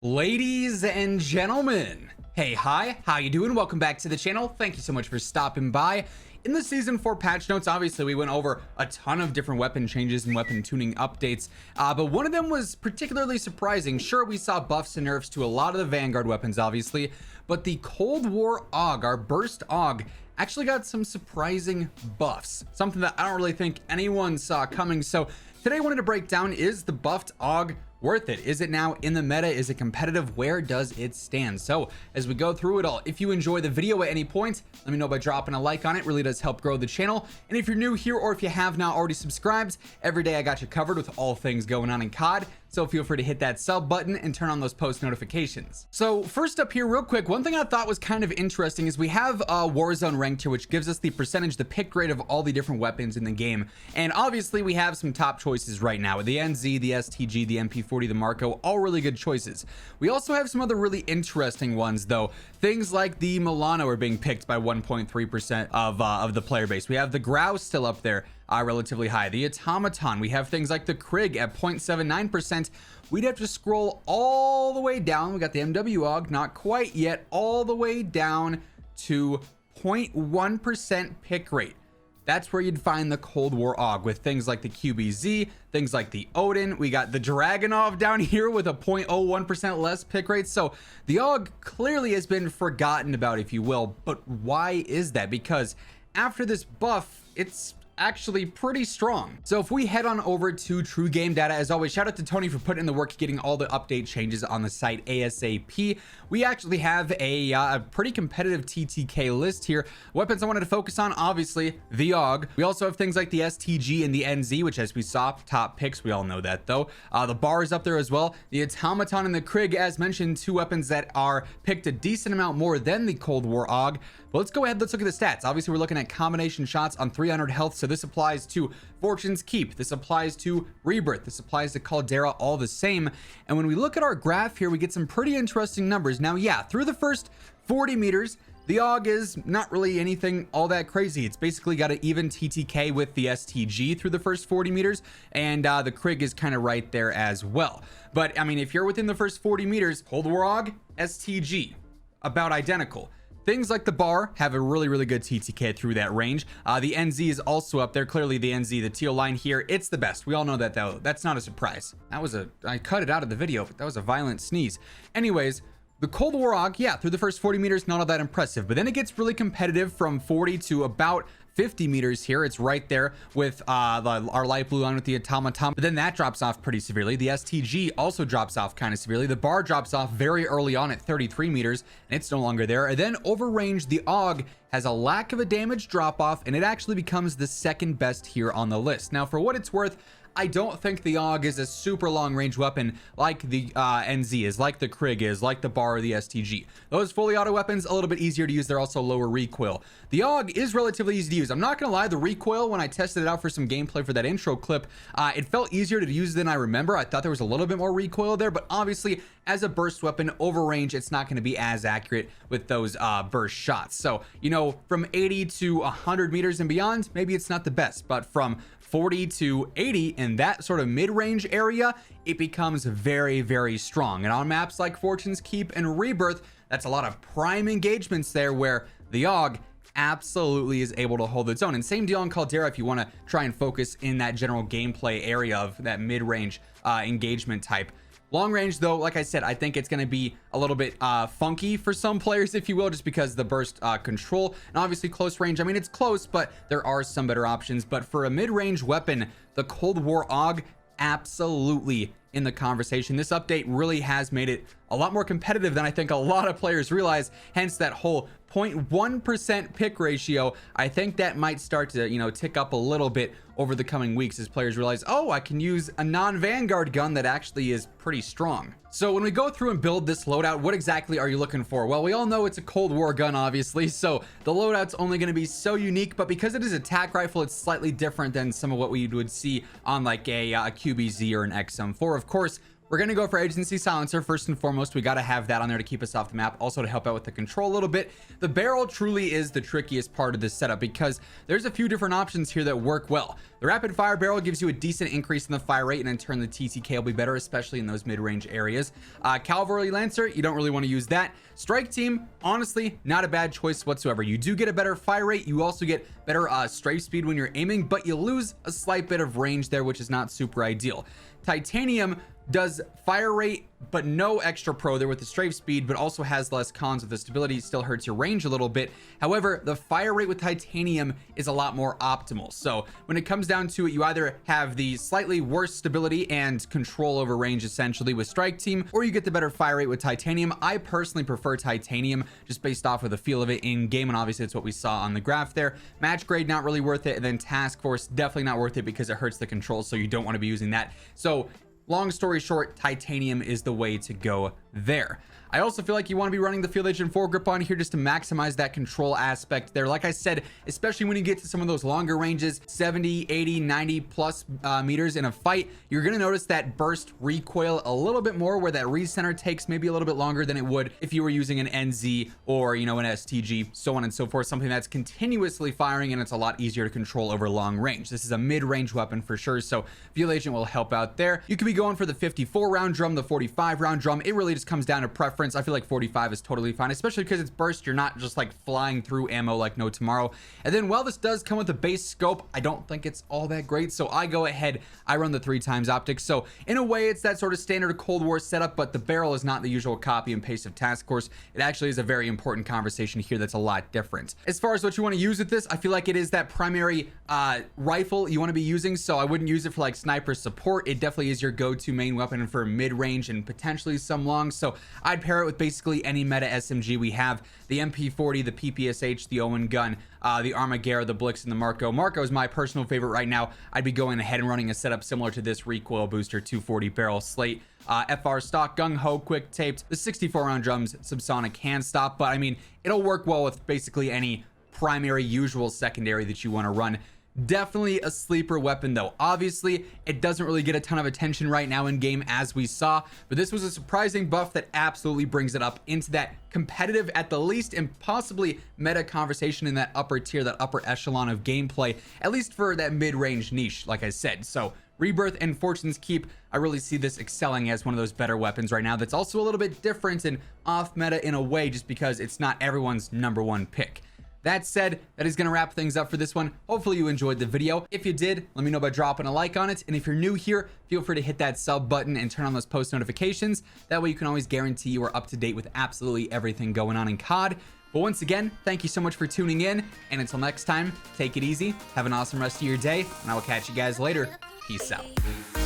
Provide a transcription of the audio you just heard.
Ladies and gentlemen, hey, hi, how you doing? Welcome back to the channel. Thank you so much for stopping by. In the season 4 patch notes, obviously we went over a ton of different weapon changes and weapon tuning updates, but one of them was particularly surprising. Sure, we saw buffs and nerfs to a lot of the Vanguard weapons, obviously, but the Cold War Aug, our burst Aug, actually got some surprising buffs, something that I don't really think anyone saw coming. So today I wanted to break down, is the buffed Aug worth it? Is it now in the meta? Is it competitive? Where does it stand? So as we go through it all, if you enjoy the video at any point, let me know by dropping a like on it. Really does help grow the channel. And if you're new here, or if you have not already subscribed, every day I got you covered with all things going on in COD. So feel free to hit that sub button and turn on those post notifications. So first up here real quick, one thing I thought was kind of interesting is we have Warzone ranked here, which gives us the percentage, the pick rate of all the different weapons in the game. And obviously we have some top choices right now with the NZ, the STG, the MP40, the Marco, all really good choices. We also have some other really interesting ones though. Things like the Milano are being picked by 1.3% of the player base. We have the Grau still up there, relatively high. The Automaton, we have things like the Krig at 0.79%. We'd have to scroll all the way down. We got the CW AUG, not quite yet, all the way down to 0.1% pick rate. That's where you'd find the Cold War Aug with things like the QBZ, things like the Odin. We got the Dragunov down here with a 0.01% less pick rate. So the Aug clearly has been forgotten about, if you will. But why is that? Because after this buff, it's actually pretty strong. So if we head on over to True Game Data, as always, shout out to Tony for putting in the work getting all the update changes on the site ASAP. We actually have a pretty competitive TTK list here. Weapons I wanted to focus on, obviously the AUG. We also have things like the STG and the NZ, which, as we saw, top picks. We all know that though. The bar is up there as well. The Automaton and the Krig, as mentioned, two weapons that are picked a decent amount more than the Cold War AUG. But let's go ahead, let's look at the stats. Obviously we're looking at combination shots on 300 health, so this applies to Fortune's Keep, this applies to Rebirth, this applies to Caldera, all the same. And when we look at our graph here, we get some pretty interesting numbers. Now, yeah, through the first 40 meters, the AUG is not really anything all that crazy. It's basically got an even TTK with the STG through the first 40 meters, and the Krig is kind of right there as well. But I mean, if you're within the first 40 meters, Cold War AUG, STG, about identical. Things like the bar have a really good TTK through that range. The NZ is also up there. Clearly the NZ, the teal line here, it's the best. We all know that though. That's not a surprise. I cut it out of the video, but that was a violent sneeze. Anyways, the Cold War AUG, yeah, through the first 40 meters, not all that impressive, but then it gets really competitive from 40 to about 50 meters here. It's right there with our light blue line with the Automaton, but then that drops off pretty severely. The STG also drops off kind of severely. The bar drops off very early on at 33 meters, and it's no longer there. And then over range, the AUG has a lack of a damage drop off, and it actually becomes the second best here on the list. Now, for what it's worth, I don't think the AUG is a super long range weapon like the NZ is, like the Krig is, like the bar or the STG. Those fully auto weapons, a little bit easier to use. They're also lower recoil. The AUG is relatively easy to use. I'm not gonna lie, the recoil, when I tested it out for some gameplay for that intro clip, it felt easier to use than I remember. I thought there was a little bit more recoil there, but obviously as a burst weapon over range, it's not gonna be as accurate with those burst shots. So, you know, from 80 to 100 meters and beyond, maybe it's not the best, but from 40 to 80 in that sort of mid-range area, it becomes very strong. And on maps like Fortune's Keep and Rebirth, that's a lot of prime engagements there where the AUG absolutely is able to hold its own. And same deal on Caldera if you want to try and focus in that general gameplay area of that mid-range engagement type. Long range though, like I said, I think it's going to be a little bit funky for some players, if you will, just because the burst control, and obviously close range, I mean, it's close, but there are some better options. But for a mid-range weapon, the Cold War AUG absolutely in the conversation. This update really has made it a lot more competitive than I think a lot of players realize, hence that whole 0.1% pick ratio. I think that might start to, you know, tick up a little bit over the coming weeks as players realize, oh, I can use a non-Vanguard gun that actually is pretty strong. So when we go through and build this loadout, what exactly are you looking for? Well, we all know it's a Cold War gun, obviously, so the loadout's only going to be so unique, but because it is a tac rifle, it's slightly different than some of what we would see on like a QBZ or an XM4. Of course, We're going to go for agency silencer first and foremost. We got to have that on there to keep us off the map, also to help out with the control a little bit. The barrel truly is the trickiest part of this setup because there's a few different options here that work well. The rapid fire barrel gives you a decent increase in the fire rate, and in turn the TTK will be better, especially in those mid-range areas. Cavalry Lancer, you don't really want to use that. Strike Team, honestly, not a bad choice whatsoever. You do get a better fire rate. You also get better strafe speed when you're aiming, but you lose a slight bit of range there, which is not super ideal. Titanium does fire rate but no extra pro there with the strafe speed, but also has less cons with the stability. Still hurts your range a little bit. However, the fire rate with titanium is a lot more optimal. So when it comes down to it, you either have the slightly worse stability and control over range essentially with strike team, or you get the better fire rate with titanium. I personally prefer titanium just based off of the feel of it in game, and obviously it's what we saw on the graph there. Match grade, not really worth it, and then task force, definitely not worth it because it hurts the control, so you don't want to be using that. So long story short, titanium is the way to go there. I also feel like you want to be running the field agent foregrip on here just to maximize that control aspect there. Like I said, especially when you get to some of those longer ranges, 70, 80, 90 plus meters in a fight, you're going to notice that burst recoil a little bit more, where that recenter takes maybe a little bit longer than it would if you were using an NZ or, you know, an STG, so on and so forth, something that's continuously firing, and it's a lot easier to control over long range. This is a mid-range weapon for sure, so field agent will help out there. You could be going for the 54 round drum, the 45 round drum. It really just comes down to preference. I feel like 45 is totally fine, especially because it's burst. You're not just like flying through ammo like no tomorrow. And then while this does come with a base scope, I don't think it's all that great, so I go ahead, I run the 3x optics. So in a way, it's that sort of standard Cold War setup, but the barrel is not the usual copy and paste of task force. It actually is a very important conversation here that's a lot different. As far as what you want to use with this, I feel like it is that primary rifle you want to be using, so I wouldn't use it for like sniper support. It definitely is your go-to main weapon for mid-range and potentially some long, so I'd pair it with basically any meta SMG we have. The MP40, the PPSH, the Owen gun, the Armaguerra, the Blix, and the Marco. Marco is my personal favorite right now. I'd be going ahead and running a setup similar to this recoil booster 240 barrel slate. FR stock, gung ho, quick taped. The 64 round drums, subsonic hand stop, but I mean, it'll work well with basically any primary, usual secondary that you want to run. Definitely a sleeper weapon though. Obviously, it doesn't really get a ton of attention right now in game as we saw, but this was a surprising buff that absolutely brings it up into that competitive at the least, and possibly meta conversation in that upper tier, that upper echelon of gameplay, at least for that mid-range niche, like I said. So Rebirth and Fortune's Keep, I really see this excelling as one of those better weapons right now that's also a little bit different and off meta in a way, just because it's not everyone's #1 pick. That said, that is going to wrap things up for this one. Hopefully you enjoyed the video. If you did, let me know by dropping a like on it. And if you're new here, feel free to hit that sub button and turn on those post notifications. That way you can always guarantee you are up to date with absolutely everything going on in COD. But once again, thank you so much for tuning in. And until next time, take it easy. Have an awesome rest of your day. And I will catch you guys later. Peace out.